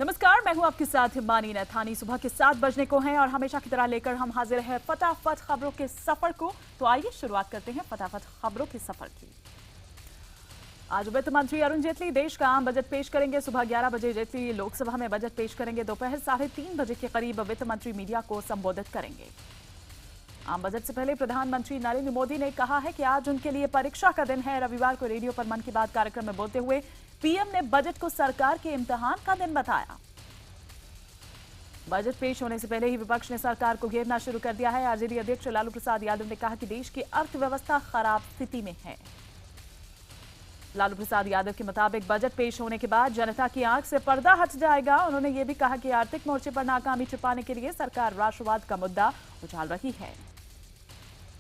नमस्कार, मैं हूं आपके साथ हिमानी नैथानी। सुबह के 7 बजने को हैं और हमेशा की तरह लेकर हम हाजिर हैं फटाफट खबरों के सफर को। तो आइए शुरुआत करते हैं फटाफट खबरों के सफर की। आज वित्त मंत्री अरुण जेटली देश का आम बजट पेश करेंगे। सुबह 11 बजे जेटली लोकसभा में बजट पेश करेंगे। दोपहर 3:30 बजे के करीब वित्त मंत्री मीडिया को संबोधित करेंगे। आम बजट से पहले प्रधानमंत्री नरेंद्र मोदी ने कहा है कि आज उनके लिए परीक्षा का दिन है। रविवार को रेडियो पर मन की बात कार्यक्रम में बोलते हुए पीएम ने बजट को सरकार के इम्तिहान का दिन बताया। बजट पेश होने से पहले ही विपक्ष ने सरकार को घेरना शुरू कर दिया है। आरजेडी अध्यक्ष लालू प्रसाद यादव ने कहा कि देश की अर्थव्यवस्था खराब स्थिति में है। लालू प्रसाद यादव के मुताबिक बजट पेश होने के बाद जनता की आंख से पर्दा हट जाएगा। उन्होंने ये भी कहा कि आर्थिक मोर्चे पर नाकामी छिपाने के लिए सरकार राष्ट्रवाद का मुद्दा उछाल रही है।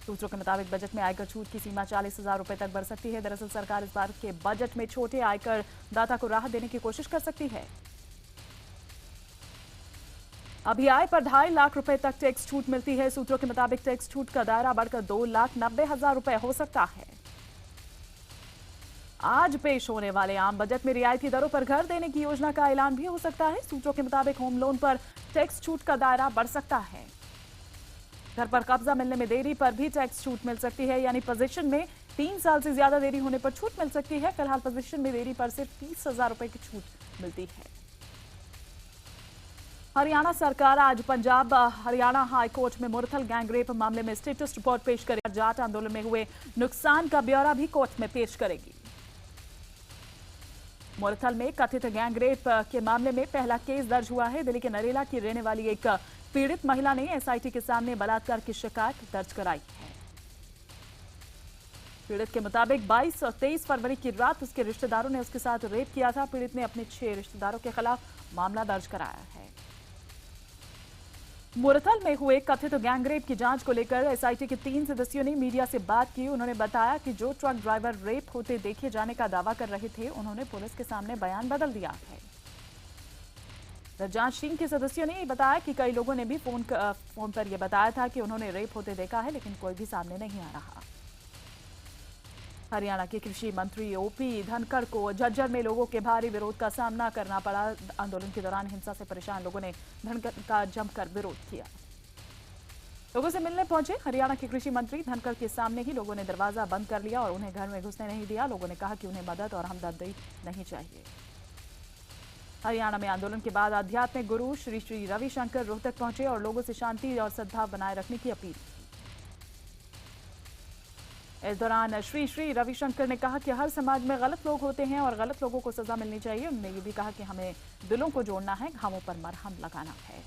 सूत्रों के मुताबिक बजट में आयकर छूट की सीमा 40,000 रुपए तक बढ़ सकती है। दरअसल सरकार इस बार के बजट में छोटे आयकर दाता को राहत देने की कोशिश कर सकती है। अभी आय पर 2.5 लाख रुपए तक टैक्स छूट मिलती है। सूत्रों के मुताबिक टैक्स छूट का दायरा बढ़कर 2,90,000 रुपए हो सकता है। आज पेश होने वाले आम बजट में रियायती दरों पर घर देने की योजना का ऐलान भी हो सकता है। सूत्रों के मुताबिक होम लोन पर टैक्स छूट का दायरा बढ़ सकता है। घर पर कब्जा मिलने में देरी पर भी टैक्स छूट मिल सकती है, यानी पोजीशन में 3 साल से ज्यादा देरी होने पर छूट मिल सकती है। फिलहाल पोजीशन में देरी पर सिर्फ 30,000 रुपए की छूट मिलती है। हरियाणा सरकार आज पंजाब हरियाणा हाई कोर्ट में मुरथल गैंगरेप मामले में स्टेटस रिपोर्ट पेश करेगी। जाट आंदोलन में हुए नुकसान का ब्यौरा भी कोर्ट में पेश करेगी। मुरथल में कथित गैंगरेप के मामले में पहला केस दर्ज हुआ है। दिल्ली के नरेला की रहने वाली एक पीड़ित महिला ने एसआईटी के सामने बलात्कार की शिकायत दर्ज कराई है। पीड़ित के मुताबिक 22 और 23 फरवरी की रात उसके रिश्तेदारों ने उसके साथ रेप किया था। पीड़ित ने अपने 6 रिश्तेदारों के खिलाफ मामला दर्ज कराया है। मुरथल में हुए कथित गैंगरेप की जांच को लेकर एसआईटी के 3 सदस्यों ने मीडिया से बात की। उन्होंने बताया कि जो ट्रक ड्राइवर रेप होते देखे जाने का दावा कर रहे थे, उन्होंने पुलिस के सामने बयान बदल दिया है। जांच टीम के सदस्यों ने बताया कि कई लोगों ने भी फोन पर यह बताया था कि उन्होंने रेप होते देखा है, लेकिन कोई भी सामने नहीं आ रहा। हरियाणा के कृषि मंत्री ओपी धनखड़ को झज्जर में लोगों के भारी विरोध का सामना करना पड़ा। आंदोलन के दौरान हिंसा से परेशान लोगों ने धनखड़ का जमकर विरोध किया। लोगों से मिलने पहुंचे हरियाणा के कृषि मंत्री धनखड़ के सामने ही लोगों ने दरवाजा बंद कर लिया और उन्हें घर में घुसने नहीं दिया। लोगों ने कहा कि उन्हें मदद और हमदर्दी नहीं चाहिए। हरियाणा में आंदोलन के बाद आध्यात्मिक गुरु श्री श्री रविशंकर रोहतक पहुंचे और लोगों से शांति और सद्भाव बनाए रखने की अपील की। इस दौरान श्री श्री रविशंकर ने कहा कि हर समाज में गलत लोग होते हैं और गलत लोगों को सजा मिलनी चाहिए। उन्होंने ये भी कहा कि हमें दिलों को जोड़ना है, घावों पर मरहम लगाना है।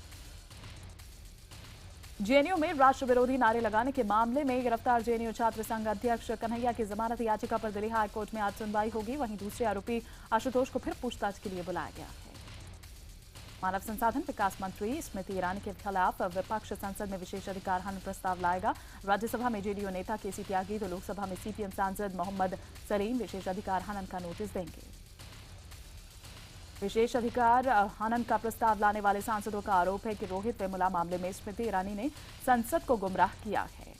जेएनयू में राष्ट्र विरोधी नारे लगाने के मामले में गिरफ्तार जेएनयू छात्र संघ अध्यक्ष कन्हैया की जमानत याचिका पर दिल्ली हाई कोर्ट में आज सुनवाई होगी। वहीं दूसरे आरोपी आशुतोष को फिर पूछताछ के लिए बुलाया गया है। मानव संसाधन विकास मंत्री स्मृति ईरानी के खिलाफ विपक्ष संसद में विशेष अधिकार हनन प्रस्ताव लाएगा। राज्यसभा में जेडीयू नेता केसी त्यागी तो लोकसभा में सीपीएम सांसद मोहम्मद सलीम विशेष अधिकार हनन का नोटिस देंगे। विशेष अधिकार हनन का प्रस्ताव लाने वाले सांसदों का आरोप है कि रोहित वेमुला मामले में स्मृति ईरानी ने संसद को गुमराह किया है।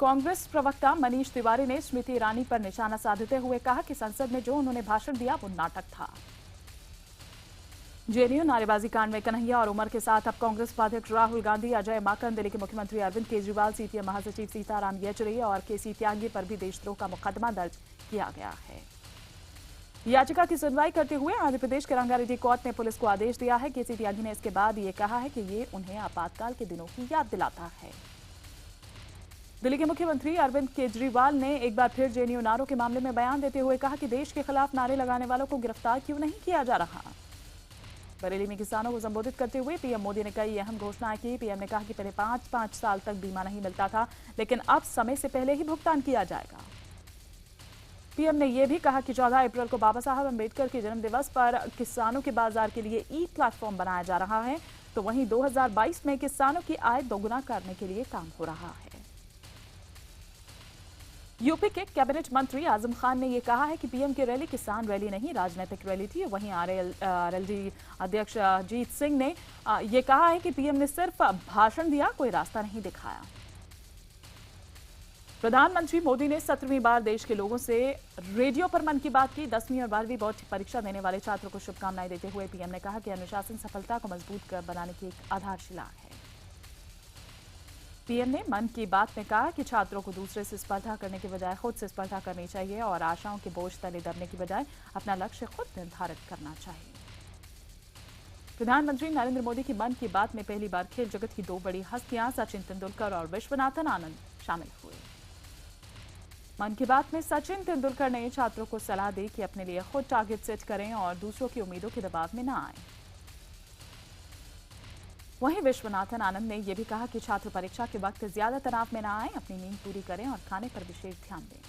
कांग्रेस प्रवक्ता मनीष तिवारी ने स्मृति ईरानी पर निशाना साधते हुए कहा कि संसद में जो उन्होंने भाषण दिया वो नाटक था। जेएनयू नारेबाजी कांड में कन्हैया और उमर के साथ अब कांग्रेस उपाध्यक्ष राहुल गांधी, अजय माकन, दिल्ली के मुख्यमंत्री अरविंद केजरीवाल, सीपीएम महासचिव सीताराम येचुरी और केसी त्यागी पर भी देशद्रोह का मुकदमा दर्ज किया गया है। याचिका की सुनवाई करते हुए आंध्र प्रदेश के रंगारेड्डी कोर्ट ने पुलिस को आदेश दिया है। केसी त्यागी ने इसके बाद ये कहा है कि ये उन्हें आपातकाल के दिनों की याद दिलाता है। दिल्ली के मुख्यमंत्री अरविंद केजरीवाल ने एक बार फिर जेएनयू नारों के मामले में बयान देते हुए कहा कि देश के खिलाफ नारे लगाने वालों को गिरफ्तार क्यों नहीं किया जा रहा। बरेली में किसानों को संबोधित करते हुए पीएम मोदी ने कई अहम घोषणाएं की। पीएम ने कहा कि पहले 5-5 साल तक बीमा नहीं मिलता था, लेकिन अब समय से पहले ही भुगतान किया जाएगा। पीएम ने यह भी कहा कि 14 अप्रैल को बाबा साहब अंबेडकर के जन्मदिवस पर किसानों के बाजार के लिए ई प्लेटफॉर्म बनाया जा रहा है, तो वहीं 2022 में किसानों की आय दोगुना करने के लिए काम हो रहा है। यूपी के कैबिनेट मंत्री आजम खान ने यह कहा है कि पीएम की रैली किसान रैली नहीं, राजनीतिक रैली थी। वहीं आरएलडी अध्यक्ष जीत सिंह ने यह कहा है कि पीएम ने सिर्फ भाषण दिया, कोई रास्ता नहीं दिखाया। प्रधानमंत्री मोदी ने 17वीं बार देश के लोगों से रेडियो पर मन की बात की। 10वीं और 12वीं बोर्ड की परीक्षा देने वाले छात्रों को शुभकामनाएं देते हुए पीएम ने कहा कि अनुशासन सफलता को मजबूत बनाने की एक आधारशिला है। पीएम ने मन की बात में कहा कि छात्रों को दूसरे से स्पर्धा करने के बजाय खुद से स्पर्धा करनी चाहिए और आशाओं के बोझ तले दबने की बजाय अपना लक्ष्य खुद निर्धारित करना चाहिए। प्रधानमंत्री नरेंद्र मोदी की मन की बात में पहली बार खेल जगत की दो बड़ी हस्तियां सचिन तेंदुलकर और विश्वनाथन आनंद शामिल हुए। मन की बात में सचिन तेंदुलकर ने छात्रों को सलाह दी कि अपने लिए खुद टारगेट सेट करें और दूसरों की उम्मीदों के दबाव में न आए। वहीं विश्वनाथन आनंद ने यह भी कहा कि छात्र परीक्षा के वक्त ज्यादा तनाव में न आए, अपनी नींद पूरी करें और खाने पर विशेष ध्यान दें।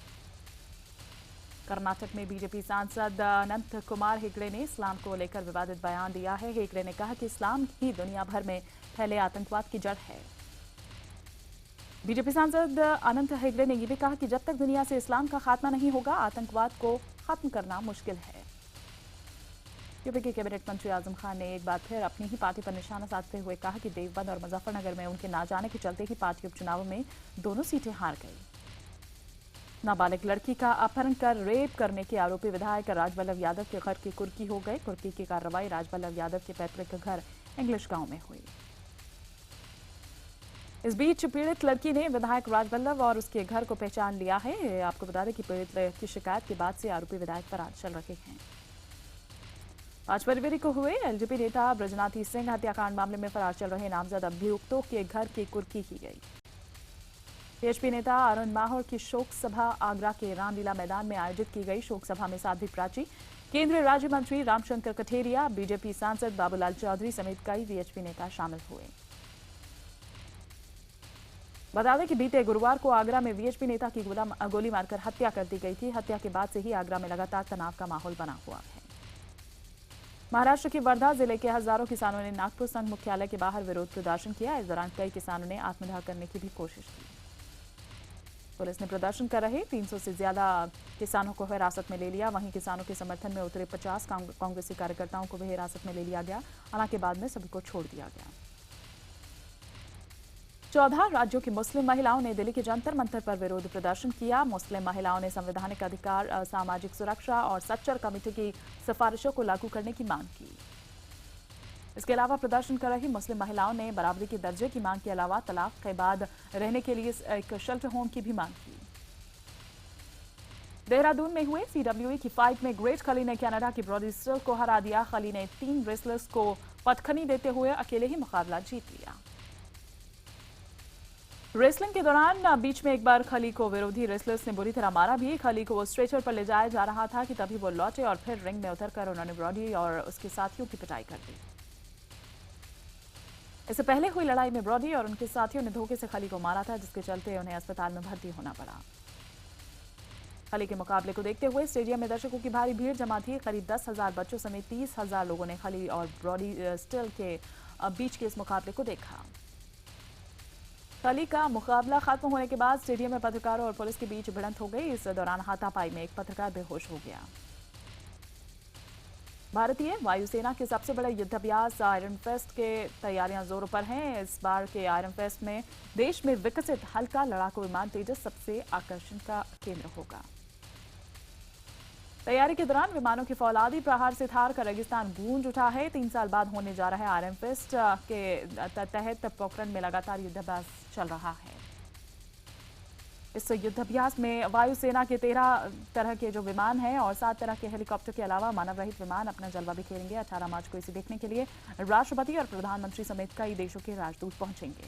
कर्नाटक में बीजेपी सांसद अनंत कुमार हेगड़े ने इस्लाम को लेकर विवादित बयान दिया है। हेगड़े ने कहा कि इस्लाम ही दुनिया भर में फैले आतंकवाद की जड़ है। बीजेपी सांसद अनंत हेगड़े ने यह भी कहा कि जब तक दुनिया से इस्लाम का खात्मा नहीं होगा, आतंकवाद को खत्म करना मुश्किल है। यूपी के कैबिनेट मंत्री आजम खान ने एक बार फिर अपनी ही पार्टी पर निशाना साधते हुए कहा कि देवबंद और मुजफ्फरनगर में उनके ना जाने के चलते ही पार्टी उपचुनावों में दोनों सीटें हार गई। नाबालिग लड़की का अपहरण कर रेप करने के आरोपी विधायक राजवल्लभ यादव के घर की कुर्की हो गए। कुर्की की कार्रवाई राजवल्लभ यादव के पैतृक घर इंग्लिश गांव में हुई। इस बीच पीड़ित लड़की ने विधायक राजवल्लभ और उसके घर को पहचान लिया है। आपको बता दें कि पीड़ित की शिकायत के बाद से आरोपी विधायक फरार चल रहे हैं। 5 फरवरी को हुए एलजेपी नेता ब्रजनाथी सिंह हत्याकांड मामले में फरार चल रहे नामजद अभियुक्तों के घर की कुर्की की गई। बीएचपी नेता अरुण माहौर की शोक सभा आगरा के रामलीला मैदान में आयोजित की गई। शोक सभा में साध्वी प्राची, केंद्रीय राज्य मंत्री रामशंकर कठेरिया, बीजेपी सांसद बाबूलाल चौधरी समेत कई बीएचपी नेता शामिल हुए। बता दें कि बीते गुरुवार को आगरा में बीएचपी नेता की गोली मारकर हत्या कर दी गई थी। हत्या के बाद से ही आगरा में लगातार तनाव का माहौल बना हुआ है। महाराष्ट्र के वर्धा जिले के हजारों किसानों ने नागपुर संघ मुख्यालय के बाहर विरोध प्रदर्शन किया। इस दौरान कई किसानों ने आत्मदाह करने की भी कोशिश की। पुलिस ने प्रदर्शन कर रहे 300 से ज्यादा किसानों को हिरासत में ले लिया। वहीं किसानों के समर्थन में उतरे 50 कांग्रेसी कार्यकर्ताओं को भी हिरासत में ले लिया गया। हालांकि बाद में सभी को छोड़ दिया गया। 14 राज्यों की मुस्लिम महिलाओं ने दिल्ली के जंतर मंतर पर विरोध प्रदर्शन किया। मुस्लिम महिलाओं ने संवैधानिक अधिकार, सामाजिक सुरक्षा और सच्चर कमेटी की सिफारिशों को लागू करने की मांग की। इसके अलावा प्रदर्शन कर रही मुस्लिम महिलाओं ने बराबरी के दर्जे की मांग के अलावा तलाक के बाद रहने के लिए एक शेल्टर होम की भी मांग की। देहरादून में हुए सीडब्ल्यूई की फाइट में ग्रेट खली ने कनाडा की ब्रॉडी स्टिल को हरा दिया। खली ने 3 रेसलर्स को पटखनी देते हुए अकेले ही मुकाबला जीत लिया। रेसलिंग के दौरान बीच में एक बार खली को विरोधी रेसलर्स ने बुरी तरह मारा भी। खली को वो स्ट्रेचर पर ले जाया जा रहा था कि तभी वो लौटे और फिर रिंग में उतरकर उन्होंने ब्रॉडी और उसके साथियों की पिटाई कर दी। इससे पहले हुई लड़ाई में ब्रॉडी और उनके साथियों ने धोखे से खली को मारा था, जिसके चलते उन्हें अस्पताल में भर्ती होना पड़ा। खली के मुकाबले को देखते हुए स्टेडियम में दर्शकों की भारी भीड़ जमा थी। करीब 10,000 बच्चों समेत 30,000 लोगों ने खली और ब्रॉडी स्टिल के बीच के इस मुकाबले को देखा। खली का मुकाबला खत्म होने के बाद स्टेडियम में पत्रकारों और पुलिस के बीच भिड़ंत हो गई। इस दौरान हाथापाई में एक पत्रकार बेहोश हो गया। भारतीय वायुसेना के सबसे बड़े युद्धाभ्यास आयरन फेस्ट के तैयारियां जोरों पर हैं। इस बार के आयरन फेस्ट में देश में विकसित हल्का लड़ाकू विमान तेजस सबसे आकर्षण का केंद्र होगा। तैयारी के दौरान विमानों के फौलादी प्रहार से थार का रेगिस्तान गूंज उठा है। 3 साल बाद होने जा रहे आयरन फेस्ट के तहत पोखरण में लगातार युद्धाभ्यास चल रहा है। इस युद्धाभ्यास में वायुसेना के 13 तरह के जो विमान हैं और 7 तरह के हेलीकॉप्टर के अलावा मानव रहित विमान अपना जलवा बिखेरेंगे। 18 मार्च को इसे देखने के लिए राष्ट्रपति और प्रधानमंत्री समेत कई देशों के राजदूत पहुंचेंगे।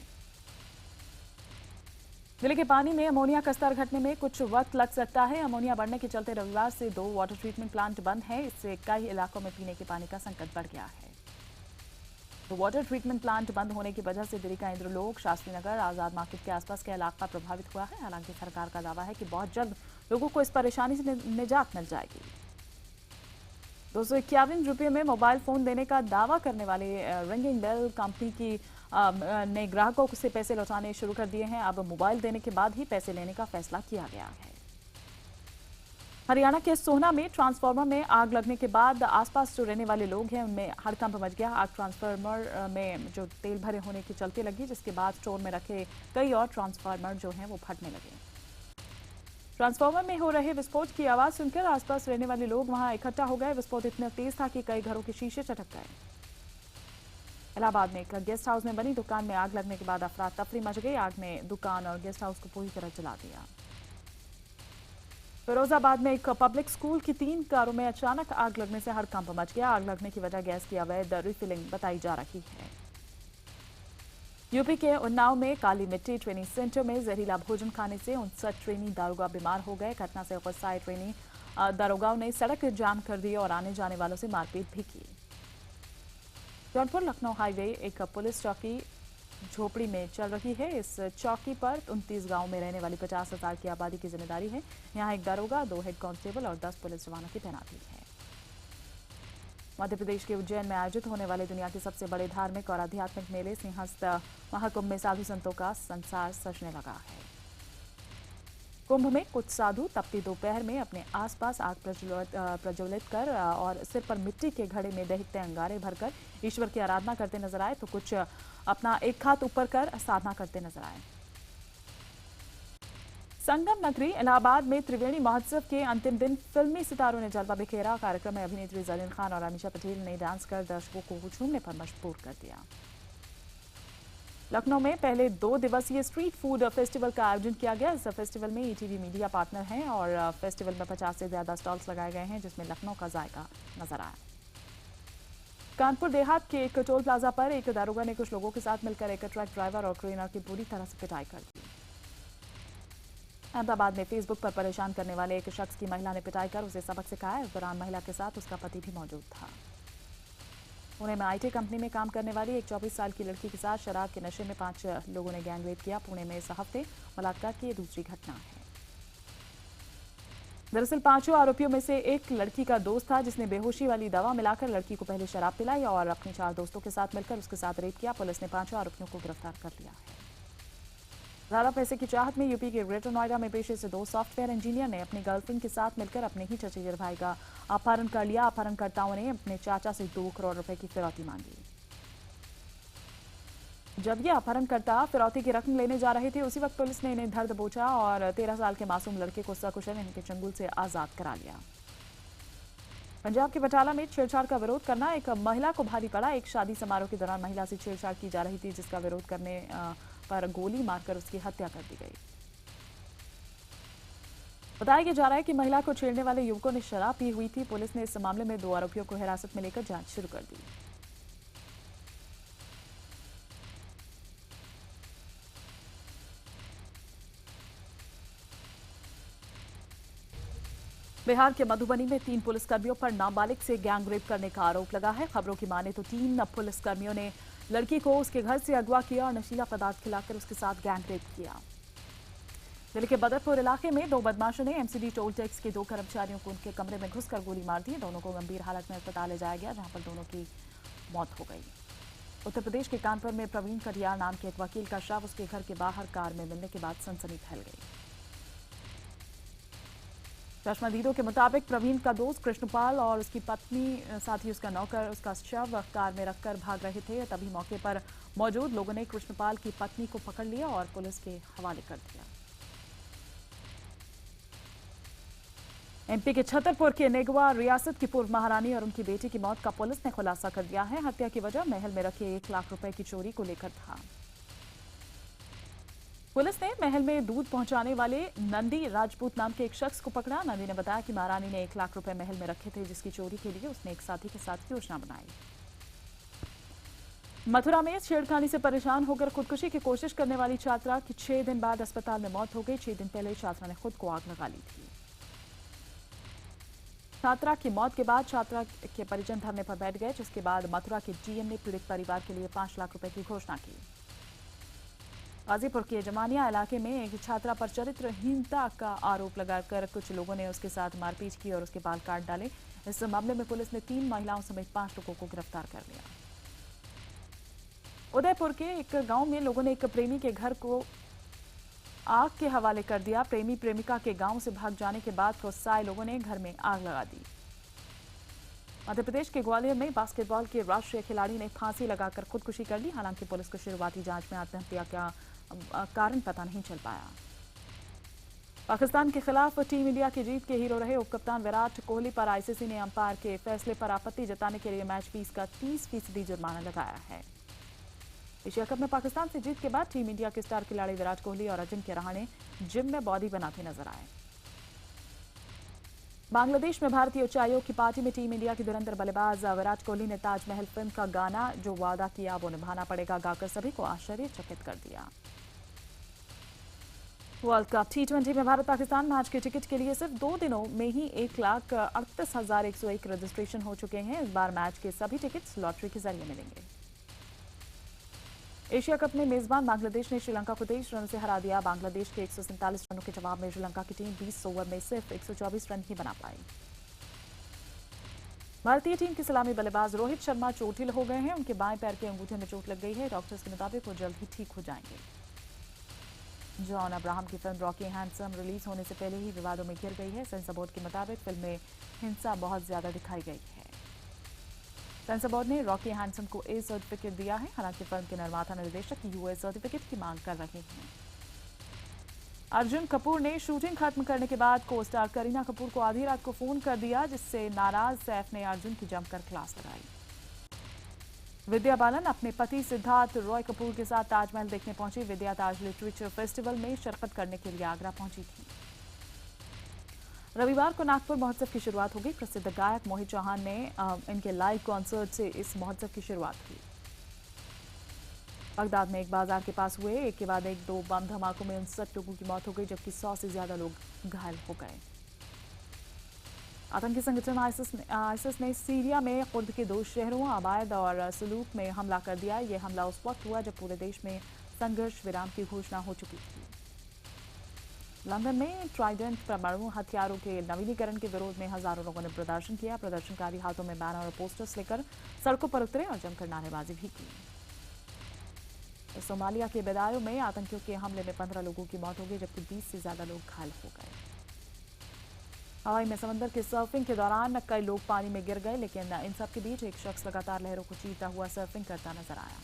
दिल्ली के पानी में अमोनिया का स्तर घटने में कुछ वक्त लग सकता है। अमोनिया बढ़ने के चलते रविवार से 2 वाटर ट्रीटमेंट प्लांट बंद हैं। इससे कई इलाकों में पीने के पानी का संकट बढ़ गया है। तो वाटर ट्रीटमेंट प्लांट बंद होने की वजह से दिल्ली का इंद्रलोक, शास्त्री नगर, आजाद मार्केट के आसपास का इलाका प्रभावित हुआ है। हालांकि सरकार का दावा है कि बहुत जल्द लोगों को इस परेशानी से निजात मिल जाएगी। 251 रुपये में मोबाइल फोन देने का दावा करने वाले रिंगिंग बेल कंपनी की ने ग्राहकों से पैसे लौटाने शुरू कर दिए हैं। अब मोबाइल देने के बाद ही पैसे लेने का फैसला किया गया है। हरियाणा के सोहना में ट्रांसफार्मर में आग लगने के बाद आसपास जो रहने वाले लोग हैं उनमें हड़कंप मच गया। आग ट्रांसफार्मर में जो तेल भरे होने के चलते लगी, जिसके बाद स्टोर में रखे कई और ट्रांसफार्मर जो हैं वो फटने लगे। ट्रांसफार्मर में हो रहे विस्फोट की आवाज सुनकर आसपास रहने वाले लोग वहां इकट्ठा हो गए। विस्फोट इतना तेज था कि कई घरों के शीशे चटक गए। इलाहाबाद में एक गेस्ट हाउस में बनी दुकान में आग लगने के बाद अफरा तफरी मच गई। आग ने दुकान और गेस्ट हाउस को पूरी तरह जला दिया। फिरोजाबाद में एक पब्लिक स्कूल की 3 कारों में अचानक आग लगने से हड़कंप मच गया। आग लगने की वजह गैस की अवैध रिफिलिंग बताई जा रही है। यूपी के उन्नाव में काली मिट्टी ट्रेनिंग सेंटर में जहरीला भोजन खाने से 59 ट्रेनी दारोगा बीमार हो गए। घटना से गुस्साए ट्रेनी दारोगाओं ने सड़क जाम कर दी और आने जाने वालों से मारपीट भी की। जौनपुर लखनऊ हाईवे एक पुलिस चौकी झोपड़ी में चल रही है। इस चौकी पर 29 गांव में रहने वाली 50,000 की आबादी की जिम्मेदारी है। यहां एक दारोगा, 2 हेड कांस्टेबल और 10 पुलिस जवानों की तैनाती है। मध्य प्रदेश के उज्जैन में आयोजित होने वाले दुनिया के सबसे बड़े धार्मिक और आध्यात्मिक मेले सिंहस्थ महाकुंभ में साधु संतों का संसार सजने लगा है। कुंभ में कुछ साधु तपती दोपहर में अपने आसपास आग प्रज्वलित कर और सिर पर मिट्टी के घड़े में दहकते अंगारे भरकर ईश्वर की आराधना करते नजर आए, तो कुछ अपना एक हाथ ऊपर कर साधना करते नजर आए। संगम नगरी इलाहाबाद में त्रिवेणी महोत्सव के अंतिम दिन फिल्मी सितारों ने जलवा बिखेरा। कार्यक्रम में अभिनेत्री जरीन खान और अमीषा पटेल ने डांस कर दर्शकों को झूमने पर मजबूर कर दिया। लखनऊ में पहले 2 दिवसीय स्ट्रीट फूड फेस्टिवल का आयोजन किया गया। इस फेस्टिवल में ईटीवी मीडिया पार्टनर हैं और फेस्टिवल में 50 से ज्यादा स्टॉल्स लगाए गए हैं, जिसमें लखनऊ का जायका नजर आया। कानपुर देहात के एक टोल प्लाजा पर एक दारोगा ने कुछ लोगों के साथ मिलकर एक ट्रक ड्राइवर और क्लीनर की बुरी तरह से पिटाई कर दी। अहमदाबाद में फेसबुक पर परेशान करने वाले एक शख्स की महिला ने पिटाई कर उसे सबक सिखाया। इस दौरान महिला के साथ उसका पति भी मौजूद था। पुणे में आईटी कंपनी में काम करने वाली एक 24 साल की लड़की के साथ शराब के नशे में 5 लोगों ने गैंगरेप किया। पुणे में इस हफ्ते बलात्कार की दूसरी घटना है। दरअसल 5 आरोपियों में से एक लड़की का दोस्त था, जिसने बेहोशी वाली दवा मिलाकर लड़की को पहले शराब पिलाई और अपने 4 दोस्तों के साथ मिलकर उसके साथ रेप किया। पुलिस ने 5 आरोपियों को गिरफ्तार कर लिया है। ज्यादा पैसे की चाहत में यूपी के ग्रेटर नोएडा में पेशे से 2 सॉफ्टवेयर इंजीनियर ने अपनी गर्लफ्रेंड के साथ मिलकर अपने ही चचेरे भाई का अपहरण कर लिया। अपहरणकर्ताओं ने अपने चाचा से 2 करोड़ रुपए की फिरौती मांगी। जब ये अपहरणकर्ता फिरौती की रकम लेने जा रहे थे, उसी वक्त पुलिस ने इन्हें धर दबोचा और 13 साल के मासूम लड़के को सकुशल इनके चंगुल से आजाद करा लिया। पंजाब के बटाला में छेड़छाड़ का विरोध करना एक महिला को भारी पड़ा। एक शादी समारोह के दौरान महिला से छेड़छाड़ की जा रही थी, जिसका विरोध करने पर गोली मारकर उसकी हत्या कर दी गई। बताया जा रहा है कि महिला को छेड़ने वाले युवकों ने शराब पी हुई थी। पुलिस ने इस मामले में 2 आरोपियों को हिरासत में लेकर जांच शुरू कर दी। बिहार के मधुबनी में 3 पुलिसकर्मियों पर नाबालिग से गैंगरेप करने का आरोप लगा है। खबरों की माने तो 3 पुलिसकर्मियों ने लड़की को उसके घर से अगवा किया और नशीला पदार्थ खिलाकर उसके साथ गैंगरेप किया। दिल्ली के बदरपुर इलाके में 2 बदमाशों ने एमसीडी टोल टैक्स के 2 कर्मचारियों को उनके कमरे में घुसकर गोली मार दी। दोनों को गंभीर हालत में अस्पताल ले जाया गया, जहां पर दोनों की मौत हो गई। उत्तर प्रदेश के कानपुर में प्रवीण कटियार नाम के एक वकील का शव उसके घर के बाहर कार में मिलने के बाद सनसनी फैल गई। चश्मदीदों के मुताबिक प्रवीण का दोस्त कृष्णपाल और उसकी पत्नी साथ ही उसका नौकर उसका शव कार में रखकर भाग रहे थे। तभी मौके पर मौजूद लोगों ने कृष्णपाल की पत्नी को पकड़ लिया और पुलिस के हवाले कर दिया। एमपी के छतरपुर के नेगवा रियासत की पूर्व महारानी और उनकी बेटी की मौत का पुलिस ने खुलासा कर दिया है। हत्या की वजह महल में रखे 1 लाख रुपए की चोरी को लेकर था। पुलिस ने महल में दूध पहुंचाने वाले नंदी राजपूत नाम के एक शख्स को पकड़ा। नंदी ने बताया कि महारानी ने 1 लाख रुपए महल में रखे थे, जिसकी चोरी के लिए उसने एक साथी के साथ योजना बनाई। मथुरा में छेड़खानी से परेशान होकर खुदकुशी की कोशिश करने वाली छात्रा की 6 दिन बाद अस्पताल में मौत हो गई। 6 दिन पहले छात्रा ने खुद को आग लगा ली थी। छात्रा की मौत के बाद छात्रा के परिजन धरने पर बैठ गए, जिसके बाद मथुरा के डीएम ने पीड़ित परिवार के लिए 5 लाख रुपए की घोषणा की। गाजीपुर के जमानिया इलाके में एक छात्रा पर चरित्रहीनता का आरोप लगाकर कुछ लोगों ने उसके साथ मारपीट की और उसके बाल काट डाले। इस मामले में पुलिस ने 3 महिलाओं समेत 5 लोगों को गिरफ्तार कर लिया। उदयपुर के एक गांव में लोगों ने एक प्रेमी के घर को आग के हवाले कर दिया। प्रेमी प्रेमिका के गांव से भाग जाने के बाद गुस्साए लोगों ने घर में आग लगा दी। मध्य प्रदेश के ग्वालियर में बास्केटबॉल के राष्ट्रीय खिलाड़ी ने फांसी लगाकर खुदकुशी कर ली। हालांकि पुलिस को शुरुआती जांच में आत्महत्या का कारण पता नहीं चल पाया। पाकिस्तान के खिलाफ टीम इंडिया की जीत के हीरो रहे उपकप्तान विराट कोहली पर आईसीसी ने अंपायर के फैसले पर आपत्ति जताने के लिए मैच फीस का 30% जुर्माना लगाया है। एशिया कप में पाकिस्तान से जीत के बाद टीम इंडिया के स्टार खिलाड़ी विराट कोहली और अजिंक्य रहाणे जिम में बॉडी बनाते नजर आए। बांग्लादेश में भारतीय उच्चायोग की पार्टी में टीम इंडिया की धुरंधर बल्लेबाज विराट कोहली ने ताजमहल फिल्म का गाना जो वादा किया वो निभाना पड़ेगा गाकर सभी को आश्चर्यचकित कर दिया। वर्ल्ड कप T20 में भारत पाकिस्तान मैच के टिकट के लिए सिर्फ 2 दिनों में ही 1,38,101 रजिस्ट्रेशन हो चुके हैं। इस बार मैच के सभी टिकट्स लॉटरी के जरिए मिलेंगे। एशिया कप में मेजबान बांग्लादेश ने श्रीलंका को 23 रनों से हरा दिया। बांग्लादेश के 147 रनों के जवाब में श्रीलंका की टीम 20 ओवर में सिर्फ 124 रन ही बना पाई। भारतीय टीम के सलामी बल्लेबाज रोहित शर्मा चोटिल हो गए हैं। उनके बाएं पैर के अंगूठे में चोट लग गई है। डॉक्टर्स के मुताबिक वो जल्द ही ठीक हो जाएंगे। जॉन अब्राहम की फिल्म रॉकी हैंडसम रिलीज होने से पहले ही विवादों में घिर गई है। सेंसर बोर्ड के मुताबिक फिल्म में हिंसा बहुत ज्यादा दिखाई गई है। सेंसर बोर्ड ने रॉकी हैंडसम को ए सर्टिफिकेट दिया है। हालांकि फिल्म के निर्माता निर्देशक यूए सर्टिफिकेट की मांग कर रहे हैं। अर्जुन कपूर ने शूटिंग खत्म करने के बाद को स्टार करीना कपूर को आधी रात को फोन कर दिया, जिससे नाराज सैफ ने अर्जुन की जमकर क्लास लगाई। विद्या बालन अपने पति सिद्धार्थ रॉय कपूर के साथ ताजमहल देखने पहुंची। विद्या ताज लिटरेचर फेस्टिवल में शिरकत करने के लिए आगरा पहुंची थी। रविवार को नागपुर महोत्सव की शुरुआत होगी। प्रसिद्ध गायक मोहित चौहान ने इनके लाइव कॉन्सर्ट से इस महोत्सव की शुरुआत की। बगदाद में एक बाजार के पास हुए एक के बाद एक 2 बम धमाकों में 59 लोगों की मौत हो गई, जबकि 100 से ज्यादा लोग घायल हो गए। आतंकी संगठन आईसिस ने सीरिया में खुद के 2 शहरों अबायद और सलूक में हमला कर दिया। यह हमला उस वक्त हुआ जब पूरे देश में संघर्ष विराम की घोषणा हो चुकी थी। लंदन में ट्राइडेंट परमाणु हथियारों के नवीनीकरण के विरोध में हजारों लोगों ने प्रदर्शन किया। प्रदर्शनकारी हाथों में बैनर और पोस्टर्स लेकर सड़कों पर उतरे और जमकर नारेबाजी भी की। सोमालिया के बेदायो में आतंकियों के हमले में 15 लोगों की मौत हो गई, जबकि 20 से ज्यादा लोग घायल हो गए। हवाई में समंदर के सर्फिंग के दौरान कई लोग पानी में गिर गए, लेकिन इन सब के बीच एक शख्स लगातार लहरों को चीरता हुआ सर्फिंग करता नजर आया।